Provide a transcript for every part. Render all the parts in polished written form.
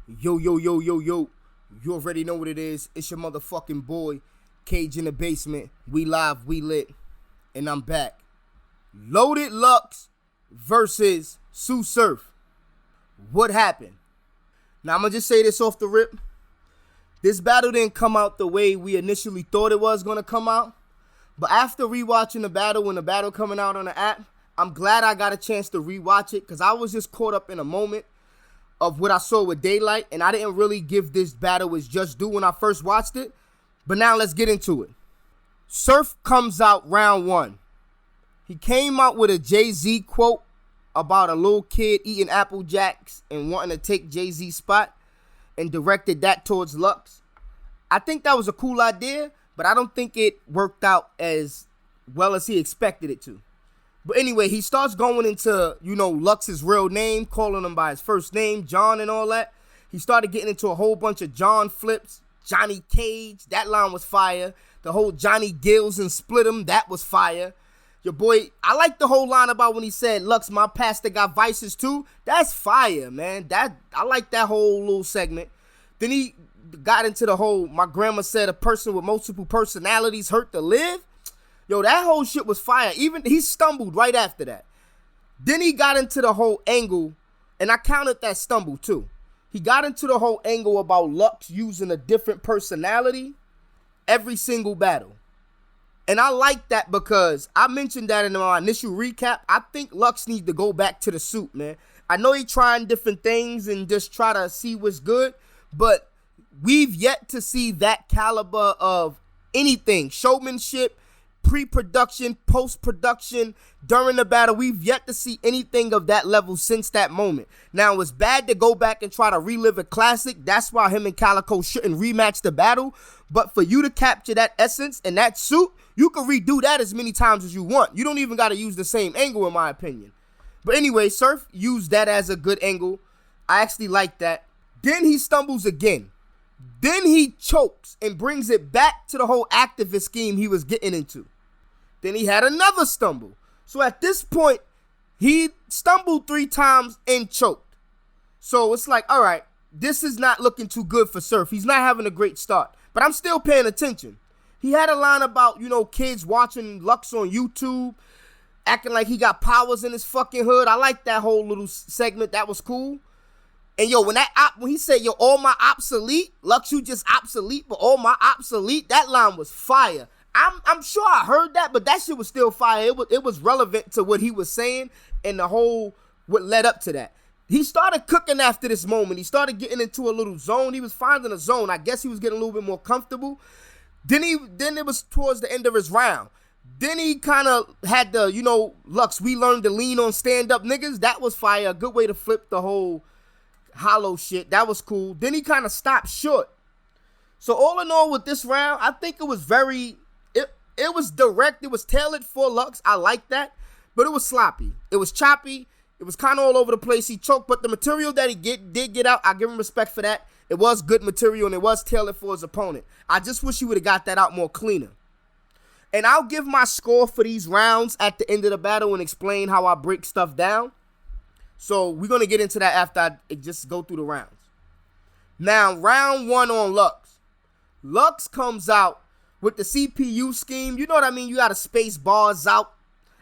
Yo, yo, yo, yo, yo. You already know what it is. It's your motherfucking boy, Kage InDaBasement. We live, we lit, and I'm back. Loaded Lux versus Sue Surf. What happened? Now, I'm going to just say this off the rip. This battle didn't come out the way we initially thought it was going to come out. But after rewatching the battle, when the battle coming out on the app, I'm glad I got a chance to rewatch it because I was just caught up in a moment of what I saw with Daylyt, and I didn't really give this battle its just due when I first watched it. But now let's get into it. Surf comes out round one. He came out with a Jay-Z quote about a little kid eating Apple Jacks and wanting to take Jay-Z's spot and directed that towards Lux. I think that was a cool idea, but I don't think it worked out as well as he expected it to. But anyway, he starts going into, Lux's real name, calling him by his first name, John and all that. He started getting into a whole bunch of John flips, Johnny Cage, that line was fire. The whole Johnny Gills and Split 'em, that was fire. Your boy, I like the whole line about when he said, Lux, my pastor got vices too. That's fire, man. I like that whole little segment. Then he got into the whole, my grandma said a person with multiple personalities hurt to live. Yo, that whole shit was fire. Even he stumbled right after that. Then he got into the whole angle, and I counted that stumble too. He got into the whole angle about Lux using a different personality every single battle. And I like that because I mentioned that in my initial recap. I think Lux needs to go back to the suit, man. I know he trying different things and just try to see what's good, but we've yet to see that caliber of anything, showmanship, pre-production, post-production, during the battle. We've yet to see anything of that level since that moment. Now, it's bad to go back and try to relive a classic. That's why him and Calico shouldn't rematch the battle. But for you to capture that essence and that suit, you can redo that as many times as you want. You don't even got to use the same angle, in my opinion. But anyway, Surf used that as a good angle. I actually like that. Then he stumbles again. Then he chokes and brings it back to the whole activist scheme he was getting into. Then he had another stumble. So at this point, he stumbled 3 times and choked. So it's like, all right, this is not looking too good for Surf. He's not having a great start. But I'm still paying attention. He had a line about, kids watching Lux on YouTube, acting like he got powers in his fucking hood. I like that whole little segment. That was cool. And when he said, all my obsolete, Lux, you just obsolete, but all my obsolete, that line was fire. I'm sure I heard that, but that shit was still fire. It was relevant to what he was saying and the whole, what led up to that. He started cooking after this moment. He started getting into a little zone. He was finding a zone. I guess he was getting a little bit more comfortable. Then it was towards the end of his round. Then he kind of had the, Lux, we learned to lean on stand-up niggas. That was fire. A good way to flip the whole hollow shit. That was cool. Then he kind of stopped short. So all in all with this round, I think it was it was direct. It was tailored for Lux. I like that. But it was sloppy. It was choppy. It was kind of all over the place. He choked. But the material that he did get out, I give him respect for that. It was good material and it was tailored for his opponent. I just wish he would have got that out more cleaner. And I'll give my score for these rounds at the end of the battle and explain how I break stuff down. So we're going to get into that after I just go through the rounds. Now, round 1 on Lux. Lux comes out with the CPU scheme. You know what I mean? You got to space bars out.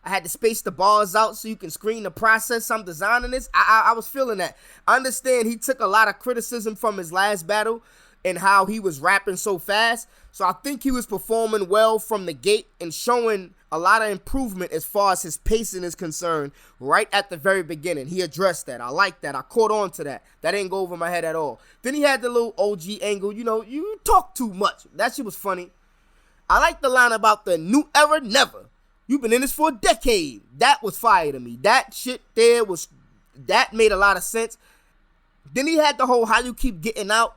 I had to space the bars out so you can screen the process I'm designing this. I was feeling that. I understand he took a lot of criticism from his last battle and how he was rapping so fast. So I think he was performing well from the gate and showing a lot of improvement as far as his pacing is concerned right at the very beginning. He addressed that. I like that. I caught on to that. That didn't go over my head at all. Then he had the little OG angle. You talk too much. That shit was funny. I like the line about the new era never. You've been in this for a decade. That was fire to me. That shit there that made a lot of sense. Then he had the whole how you keep getting out.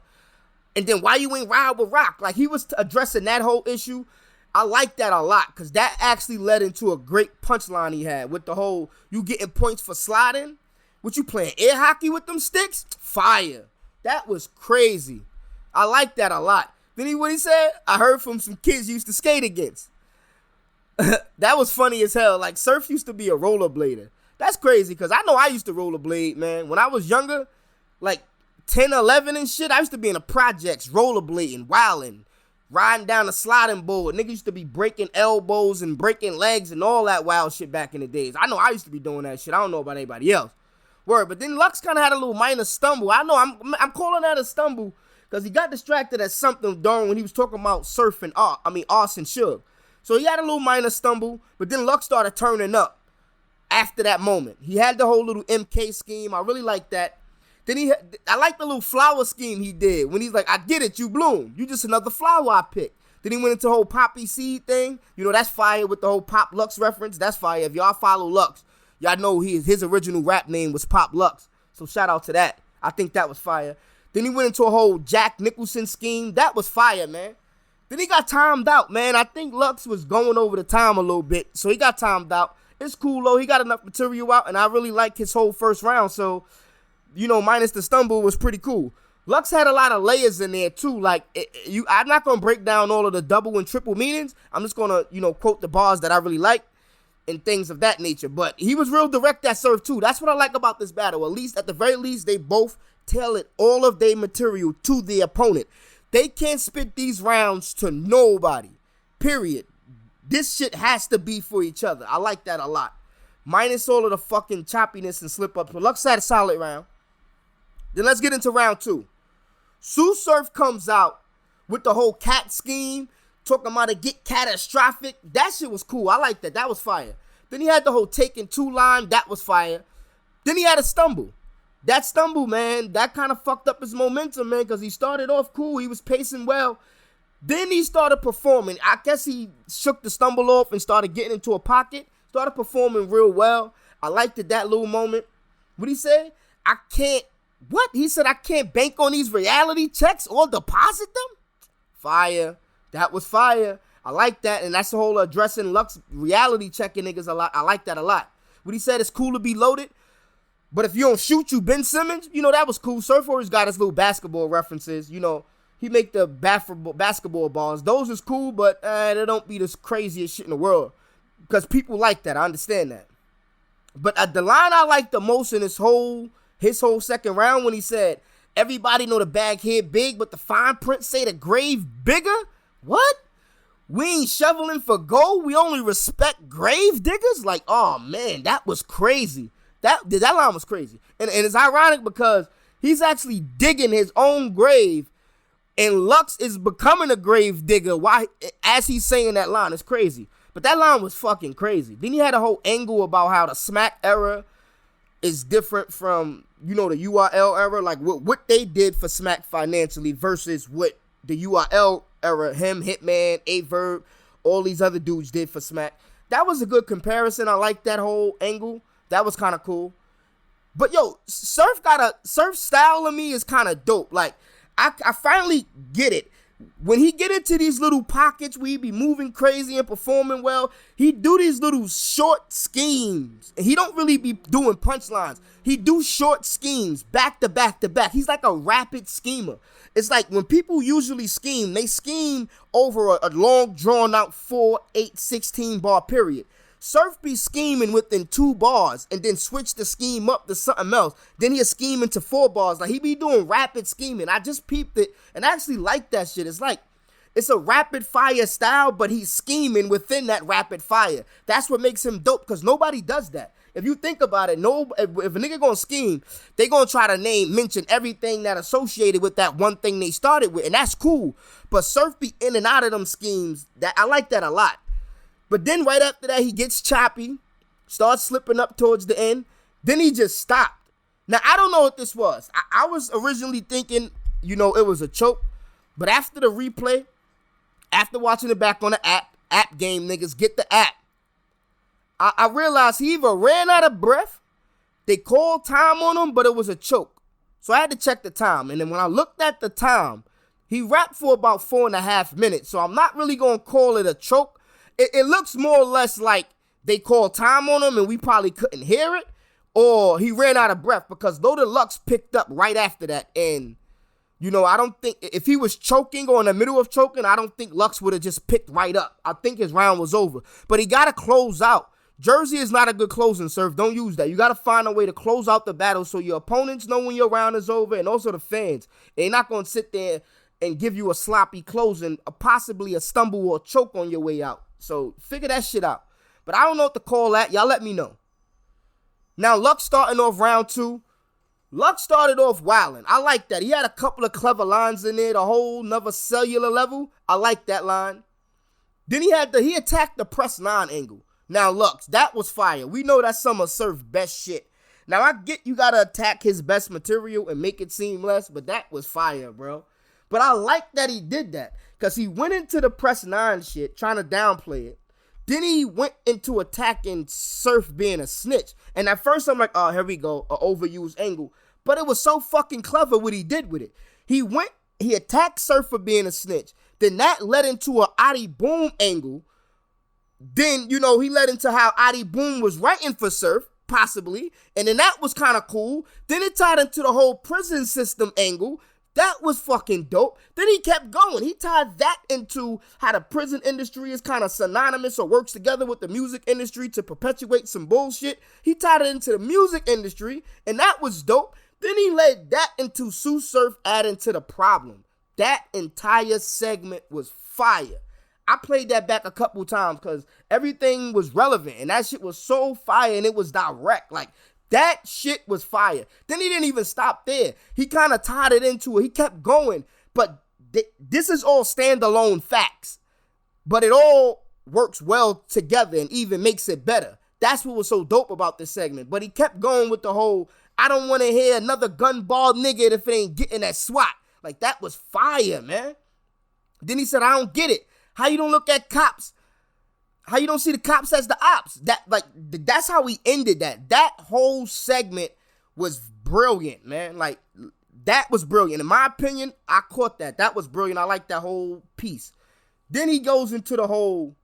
And then why you ain't ride with Rock? Like he was addressing that whole issue. I like that a lot because that actually led into a great punchline he had with the whole you getting points for sliding. What you playing air hockey with them sticks? Fire. That was crazy. I like that a lot. Then what he said? I heard from some kids you used to skate against. That was funny as hell. Like Surf used to be a rollerblader. That's crazy because I know I used to rollerblade, man. When I was younger, like 10, 11 and shit, I used to be in the projects, rollerblading, wilding, riding down the sliding board. Niggas used to be breaking elbows and breaking legs and all that wild shit back in the days. I know I used to be doing that shit. I don't know about anybody else. Word, but then Lux kind of had a little minor stumble. I know I'm calling that a stumble because he got distracted at something during when he was talking about surfing. Austin Suge. So he had a little minor stumble, but then Lux started turning up after that moment. He had the whole little MK scheme. I really like that. Then I like the little flower scheme he did when he's like, I get it, you bloom. You just another flower I picked. Then he went into the whole poppy seed thing. You know, that's fire with the whole Pop Lux reference. That's fire. If y'all follow Lux, y'all know his original rap name was Pop Lux. So shout out to that. I think that was fire. Then he went into a whole Jack Nicholson scheme. That was fire, man. Then he got timed out, man. I think Lux was going over the time a little bit. So he got timed out. It's cool, though. He got enough material out, and I really like his whole first round. So, you know, minus the stumble was pretty cool. Lux had a lot of layers in there, too. Like, I'm not going to break down all of the double and triple meanings. I'm just going to, you know, quote the bars that I really like and things of that nature. But he was real direct at serve, too. That's what I like about this battle. At the very least, they both tailored all of their material to the opponent. They can't spit these rounds to nobody. Period. This shit has to be for each other. I like that a lot. Minus all of the fucking choppiness and slip-ups. But Lux had a solid round. Then let's get into round 2. Sue Surf comes out with the whole cat scheme, talking about it get catastrophic. That shit was cool. I like that. That was fire. Then he had the whole taking 2 line. That was fire. Then he had a stumble. That stumble, man, that kind of fucked up his momentum, man, because he started off cool. He was pacing well. Then he started performing. I guess he shook the stumble off and started getting into a pocket. Started performing real well. I liked it, that little moment. What'd he say? He said, I can't bank on these reality checks or deposit them? Fire. That was fire. I like that, and that's the whole addressing Lux reality checking niggas a lot. I like that a lot. What he said, it's cool to be loaded, but if you don't shoot, you Ben Simmons. You know, that was cool. Surf always got his little basketball references. You know, he make the basketball balls. Those is cool, but they don't be the craziest shit in the world. Because people like that. I understand that. But the line I like the most in his whole second round when he said, everybody know the bag here big, but the fine print say the grave bigger? What? We ain't shoveling for gold. We only respect grave diggers? Like, oh, man, that was crazy. That line was crazy. And it's ironic because he's actually digging his own grave, and Lux is becoming a grave digger as he's saying that line. It's crazy. But that line was fucking crazy. Then he had a whole angle about how the smack era is different from, you know, the URL era. Like what they did for smack financially versus what the URL era, him, Hitman, A-Verb, all these other dudes did for smack. That was a good comparison. I like that whole angle. That was kind of cool. But yo, Surf style of me is kind of dope. Like, I finally get it. When he get into these little pockets where he be moving crazy and performing well, he do these little short schemes. And he don't really be doing punchlines. He do short schemes back to back to back. He's like a rapid schemer. It's like when people usually scheme, they scheme over a long drawn out 4, 8, 16 bar period. Surf be scheming within 2 bars and then switch the scheme up to something else. Then he'll scheme into 4 bars. Like, he be doing rapid scheming. I just peeped it and I actually like that shit. It's like, it's a rapid fire style, but he's scheming within that rapid fire. That's what makes him dope, because nobody does that. If you think about it, if a nigga gonna scheme, they gonna try to mention everything that associated with that one thing they started with, and that's cool. But Surf be in and out of them schemes. That I like that a lot. But then right after that, he gets choppy, starts slipping up towards the end. Then he just stopped. Now, I don't know what this was. I was originally thinking, you know, it was a choke. But after the replay, after watching it back on the app game, niggas, get the app. I realized he either ran out of breath, they called time on him, but it was a choke. So I had to check the time. And then when I looked at the time, he rapped for about 4.5 minutes. So I'm not really going to call it a choke. It looks more or less like they called time on him and we probably couldn't hear it, or he ran out of breath, because Low Deluxe picked up right after that. And, you know, I don't think if he was choking or in the middle of choking, I don't think Lux would have just picked right up. I think his round was over. But he got to close out. Jersey is not a good closing, Surf. Don't use that. You got to find a way to close out the battle so your opponents know when your round is over, and also the fans. They're not going to sit there and give you a sloppy closing, possibly a stumble or a choke on your way out. So figure that shit out. But I don't know what to call that. Y'all let me know. Now, Lux starting off round 2. Lux started off wilding. I like that. He had a couple of clever lines in there, a whole nother cellular level. I like that line. Then he attacked the press 9 angle. Now, Lux, that was fire. We know that's some of Surf's best shit. Now, I get you got to attack his best material and make it seem less, but that was fire, bro. But I like that he did that because he went into the press 9 shit, trying to downplay it. Then he went into attacking Surf being a snitch. And at first, I'm like, oh, here we go, an overused angle. But it was so fucking clever what he did with it. He attacked Surf for being a snitch. Then that led into an Adi Boom angle. Then, he led into how Adi Boom was writing for Surf, possibly. And then that was kind of cool. Then it tied into the whole prison system angle. That was fucking dope. Then he kept going. He tied that into how the prison industry is kind of synonymous or works together with the music industry to perpetuate some bullshit. He tied it into the music industry, and that was dope. Then he led that into Sue Surf adding to the problem. That entire segment was fire. I played that back a couple times because everything was relevant and that shit was so fire and it was direct. Like, that shit was fire. Then he didn't even stop there. He kind of tied it into it. He kept going. But this is all standalone facts. But it all works well together and even makes it better. That's what was so dope about this segment. But he kept going with the whole, I don't want to hear another gunball nigga if it ain't getting that SWAT. Like, that was fire, man. Then he said, I don't get it. How you don't look at cops? How you don't see the cops as the ops? That's how he ended that. That whole segment was brilliant, man. Like, that was brilliant. In my opinion, I caught that. That was brilliant. I like that whole piece. Then he goes into the whole,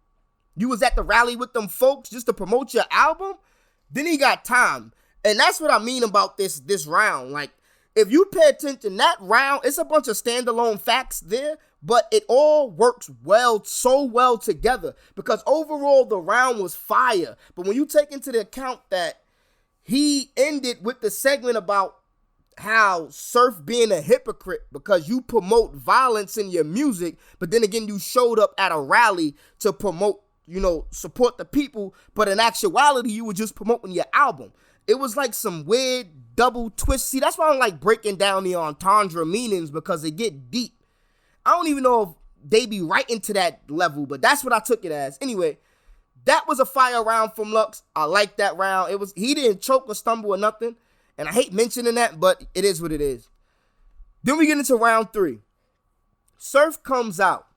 you was at the rally with them folks just to promote your album? Then he got time. And that's what I mean about this round. Like, if you pay attention, that round, it's a bunch of standalone facts there, but it all works so well together because overall the round was fire. But when you take into the account that he ended with the segment about how Surf being a hypocrite because you promote violence in your music, but then again, you showed up at a rally to promote, support the people, but in actuality, you were just promoting your album. It was like some weird double twist. See, that's why I don't like breaking down the entendre meanings because they get deep. I don't even know if they be right into that level, but that's what I took it as. Anyway, that was a fire round from Lux. I like that round. He didn't choke or stumble or nothing. And I hate mentioning that, but it is what it is. Then we get into round 3. Surf comes out.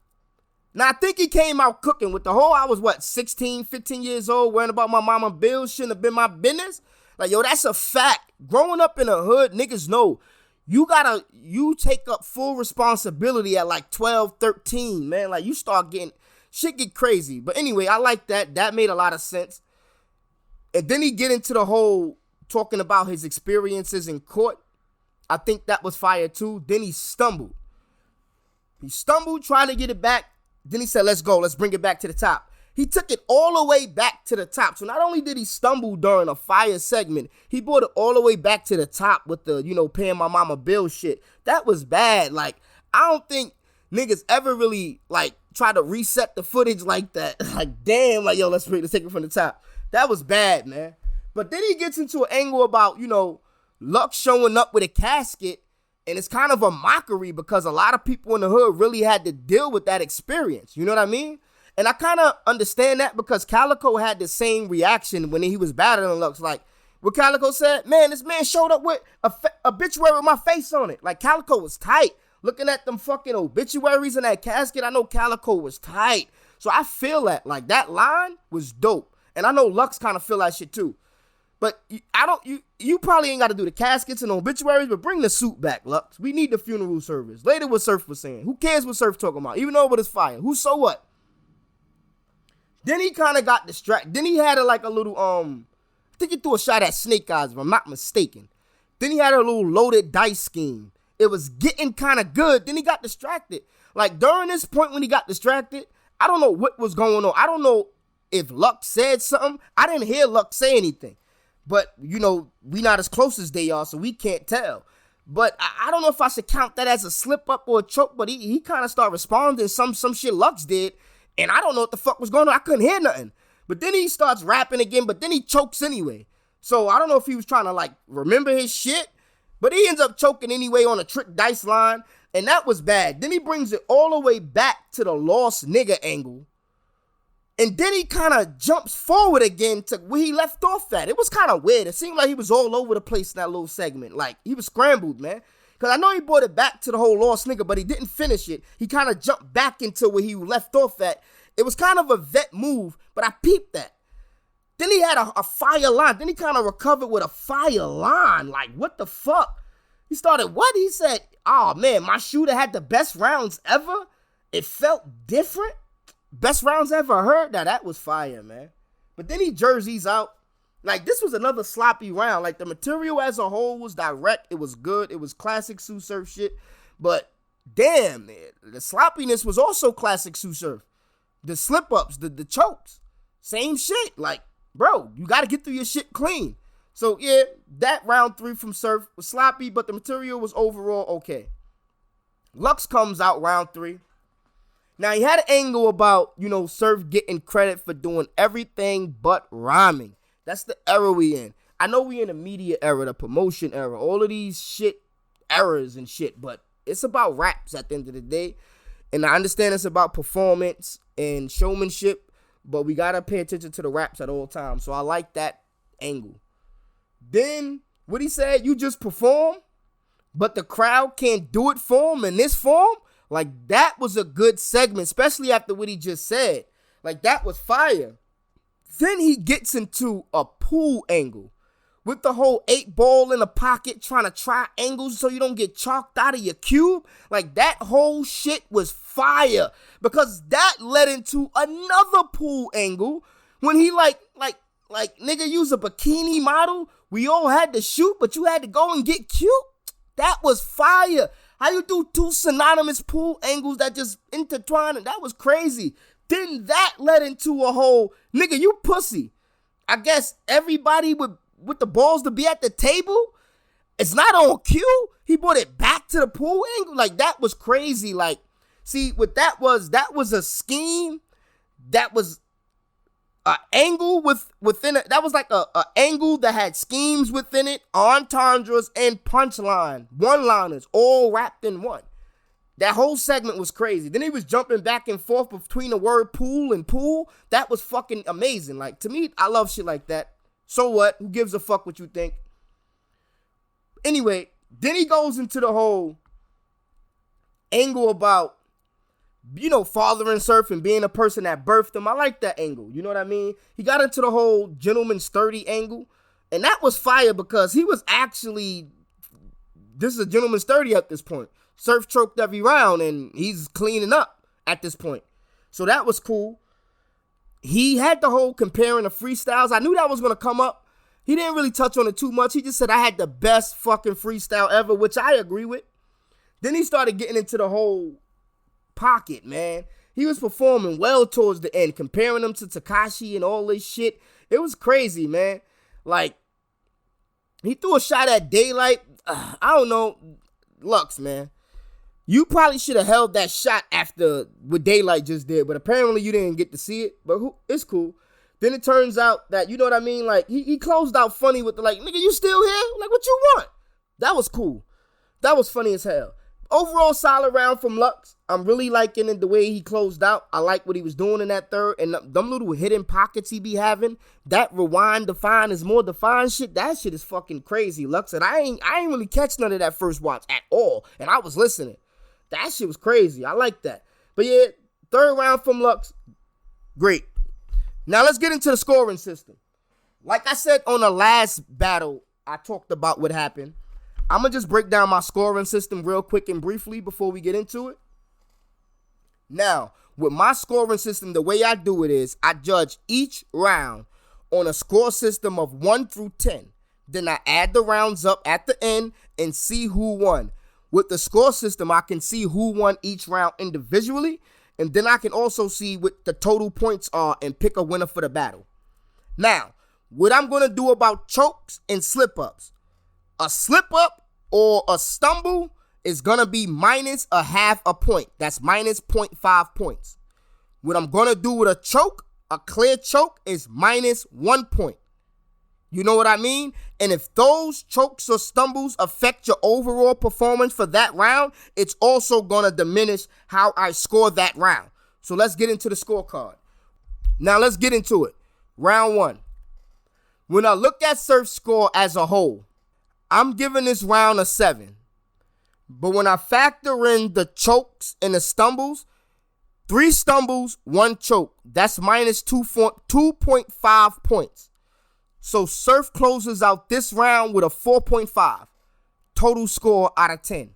Now, I think he came out cooking with the whole, I was 16, 15 years old, worrying about my mama bills, shouldn't have been my business. Like, yo, that's a fact. Growing up in the hood, niggas know you take up full responsibility at like 12, 13, man. Like, you start getting, shit get crazy. But anyway, I like that. That made a lot of sense. And then he get into the whole talking about his experiences in court. I think that was fire too. Then he stumbled. Trying to get it back. Then he said, let's go. Let's bring it back to the top. He took it all the way back to the top. So not only did he stumble during a fire segment, he brought it all the way back to the top with the, paying my mama bill shit. That was bad. Like, I don't think niggas ever really, try to reset the footage like that. Like, damn, yo, let's take it from the top. That was bad, man. But then he gets into an angle about, Lux showing up with a casket, and it's kind of a mockery because a lot of people in the hood really had to deal with that experience. You know what I mean? And I kind of understand that because Calico had the same reaction when he was battling Lux. Like, what Calico said, man, this man showed up with a obituary with my face on it. Like, Calico was tight. Looking at them fucking obituaries in that casket, I know Calico was tight. So I feel that. Like, that line was dope. And I know Lux kind of feel that shit too. But you probably ain't got to do the caskets and obituaries, but bring the suit back, Lux. We need the funeral service. Later what Surf was saying. Who cares what Surf talking about? Even though it was fire. Who so what? Then he kind of got distracted. Then he had a little, I think he threw a shot at Snake Eyes, if I'm not mistaken. Then he had a little loaded dice scheme. It was getting kind of good. Then he got distracted. Like, during this point when he got distracted, I don't know what was going on. I don't know if Lux said something. I didn't hear Lux say anything. But, we not as close as they are, so we can't tell. But I don't know if I should count that as a slip-up or a choke, but he kind of started responding some shit Lux did, and I don't know what the fuck was going on. I couldn't hear nothing. But then he starts rapping again, but then he chokes anyway. So I don't know if he was trying to, remember his shit, but he ends up choking anyway on a trick dice line, and that was bad. Then he brings it all the way back to the lost nigga angle. And then he kind of jumps forward again to where he left off at. It was kind of weird. It seemed like he was all over the place in that little segment. Like, he was scrambled, man. Because I know he brought it back to the whole lost nigga, but he didn't finish it. He kind of jumped back into where he left off at. It was kind of a vet move, but I peeped that. Then he had a fire line. Then he kind of recovered with a fire line. Like, what the fuck? He started what? He said, oh, man, my shooter had the best rounds ever. It felt different. Best rounds ever heard? Now, that was fire, man. But then he jerseys out. Like, this was another sloppy round. Like, the material as a whole was direct. It was good. It was classic Sue Surf shit. But, damn, man, the sloppiness was also classic Sue Surf. The slip-ups, the chokes. Same shit. Like, bro, you got to get through your shit clean. So, yeah, that round 3 from Surf was sloppy, but the material was overall okay. Lux comes out round 3. Now, he had an angle about, Surf getting credit for doing everything but rhyming. That's the era we in. I know we in the media era, the promotion era, all of these shit errors and shit, but it's about raps at the end of the day. And I understand it's about performance and showmanship, but we got to pay attention to the raps at all times. So I like that angle. Then, what he said, you just perform, but the crowd can't do it for him in this form? Like, that was a good segment, especially after what he just said. Like, that was fire. Then he gets into a pool angle with the whole 8-ball in the pocket trying to try angles so you don't get chalked out of your cube. Like, that whole shit was fire because that led into another pool angle when he like, nigga, use a bikini model. We all had to shoot, but you had to go and get cute. That was fire. How you do 2 synonymous pool angles that just intertwine? And that was crazy. Then that led into a whole, nigga, you pussy. I guess everybody with the balls to be at the table, it's not on cue. He brought it back to the pool angle. Like, that was crazy. Like, see, what that was a scheme that was an angle within it. That was like a angle that had schemes within it, entendres and punchline, one-liners, all wrapped in one. That whole segment was crazy. Then he was jumping back and forth between the word pool and pool. That was fucking amazing. Like, to me, I love shit like that. So what? Who gives a fuck what you think? Anyway, then he goes into the whole angle about, fathering Surf and being a person that birthed him. I like that angle. You know what I mean? He got into the whole gentleman sturdy angle. And that was fire because he was actually, this is a gentleman sturdy at this point. Surf choked every round and he's cleaning up at this point. So that was cool. He had the whole comparing the freestyles. I knew that was going to come up. He didn't really touch on it too much. He just said I had the best fucking freestyle ever, which I agree with. Then he started getting into the whole pocket, man. He was performing well towards the end, comparing them to Tekashi and all this shit. It was crazy, man. Like, he threw a shot at Daylyt. I don't know. Lux, man. You probably should have held that shot after what Daylyt just did, but apparently you didn't get to see it, but it's cool. Then it turns out that, you know what I mean? Like, he closed out funny with the, like, nigga, you still here? Like, what you want? That was cool. That was funny as hell. Overall, solid round from Lux. I'm really liking it the way he closed out. I like what he was doing in that third. And them little hidden pockets he be having, that rewind, define is more defined shit. That shit is fucking crazy, Lux. And I ain't really catch none of that first watch at all. And I was listening. That shit was crazy. I like that. But yeah, third round from Lux, great. Now let's get into the scoring system. Like I said on the last battle, I talked about what happened. I'm going to just break down my scoring system real quick and briefly before we get into it. Now, with my scoring system, the way I do it is I judge each round on a score system of 1 through 10. Then I add the rounds up at the end and see who won. With the score system, I can see who won each round individually. and then I can also see what the total points are and pick a winner for the battle. Now, what I'm going to do about chokes and slip-ups. A slip-up or a stumble is going to be minus a half a point. That's minus 0.5 points. What I'm going to do with a choke, a clear choke, is minus 1 point. You know what I mean? And if those chokes or stumbles affect your overall performance for that round, it's also going to diminish how I score that round. So let's get into the scorecard. Now let's get into it. Round 1. When I look at Surf's score as a whole, I'm giving this round a 7. But when I factor in the chokes and the stumbles, 3 stumbles, 1 choke, that's minus 2.5 points. So Surf closes out this round with a 4.5 total score out of 10.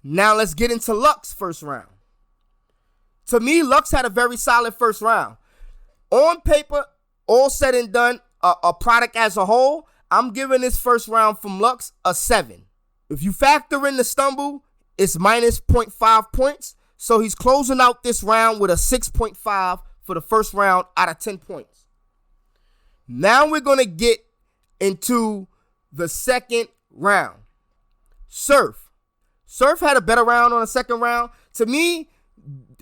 Now let's get into Lux first round. To me, Lux had a very solid first round. On paper, all said and done, a product as a whole, I'm giving this first round from Lux a 7. If you factor in the stumble, it's minus 0.5 points. So he's closing out this round with a 6.5 for the first round out of 10 points. Now we're going to get into the second round. Surf had a better round on the second round. To me,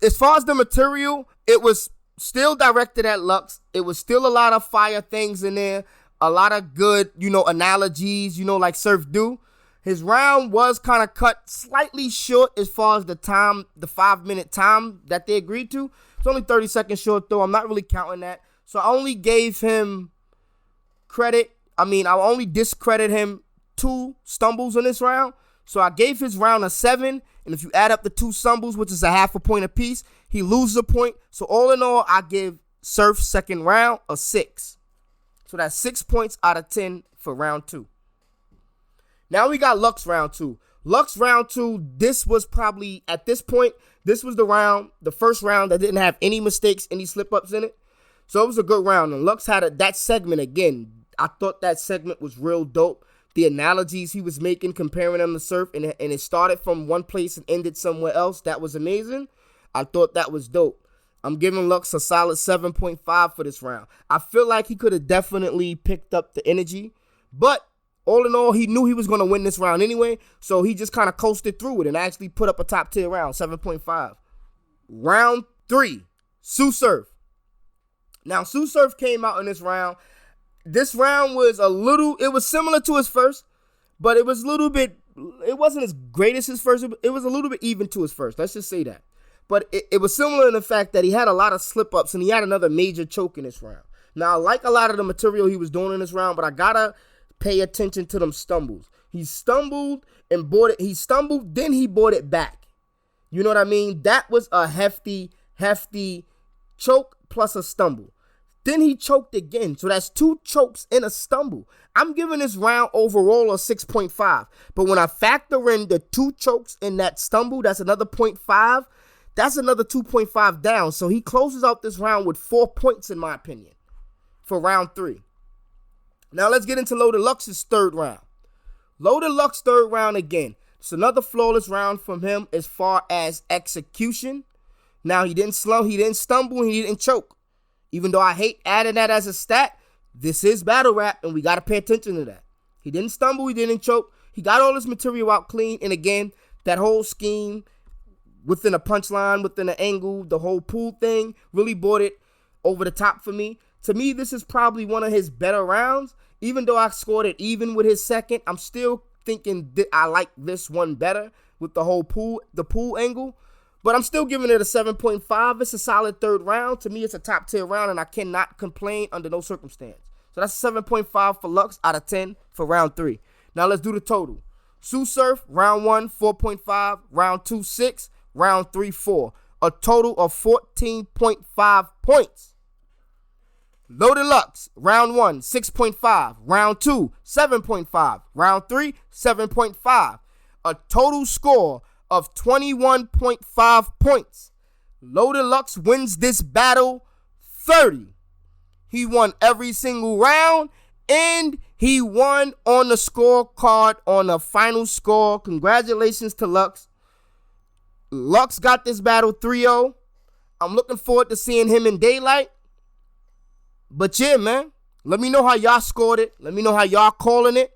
as far as the material, it was still directed at Lux. It was still a lot of fire things in there. A lot of good, analogies, like Surf do. His round was kind of cut slightly short as far as the time, the 5-minute time that they agreed to. It's only 30 seconds short, though. I'm not really counting that. So I only gave him credit. I only discredit him 2 stumbles in this round. So I gave his round a 7. And if you add up the 2 stumbles, which is a half a point apiece, he loses a point. So all in all, I give Surf's second round a 6. So that's 6 points out of 10 for round 2. Now we got Lux round 2. Lux round 2, this was probably, at this point, this was the first round that didn't have any mistakes, any slip-ups in it. So it was a good round. And Lux had that segment again. I thought that segment was real dope. The analogies he was making, comparing them to Surf, and it started from one place and ended somewhere else. That was amazing. I thought that was dope. I'm giving Lux a solid 7.5 for this round. I feel like he could have definitely picked up the energy, but all in all, he knew he was going to win this round anyway, so he just kind of coasted through it and actually put up a top tier round, 7.5. Round 3, Sue Surf. Now, Sue Surf came out in this round. This round was it was similar to his first, but it wasn't as great as his first. It was a little bit even to his first. Let's just say that. But it was similar in the fact that he had a lot of slip-ups and he had another major choke in this round. Now, I like a lot of the material he was doing in this round, but I gotta pay attention to them stumbles. He stumbled and bought it. He stumbled, then he bought it back. You know what I mean? That was a hefty choke plus a stumble. Then he choked again. So that's 2 chokes and a stumble. I'm giving this round overall a 6.5. But when I factor in the 2 chokes and that stumble, that's another 0.5. That's another 2.5 down. So he closes out this round with 4 points, in my opinion, for round 3. Now let's get into Loaded Lux's third round. Loaded Lux third round again. It's another flawless round from him as far as execution. Now he didn't stumble, and he didn't choke. Even though I hate adding that as a stat, this is battle rap, and we got to pay attention to that. He didn't stumble, he didn't choke. He got all his material out clean, and again, that whole scheme within a punchline, within an angle, the whole pool thing really brought it over the top for me. To me, this is probably one of his better rounds. Even though I scored it even with his second, I'm still thinking I like this one better with the whole pool angle. But I'm still giving it a 7.5. It's a solid third round. To me, it's a top tier round, and I cannot complain under no circumstance. So that's a 7.5 for Lux out of 10 for round 3. Now let's do the total. Sue Surf, round 1, 4.5. Round 2, 6. Round 3, 4. A total of 14.5 points. Loaded Lux, round 1, 6.5. Round 2, 7.5. Round 3, 7.5. A total score of 21.5 points. Loaded Lux wins this battle 30. He won every single round, and he won on the scorecard on the final score. Congratulations to Lux. Lux got this battle 3-0. I'm looking forward to seeing him in Daylyt. But yeah, man, let me know how y'all scored it. Let me know how y'all calling it.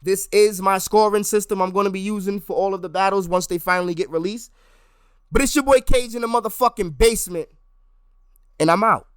This is my scoring system I'm going to be using for all of the battles once they finally get released. But it's your boy Kage in the motherfucking basement. And I'm out.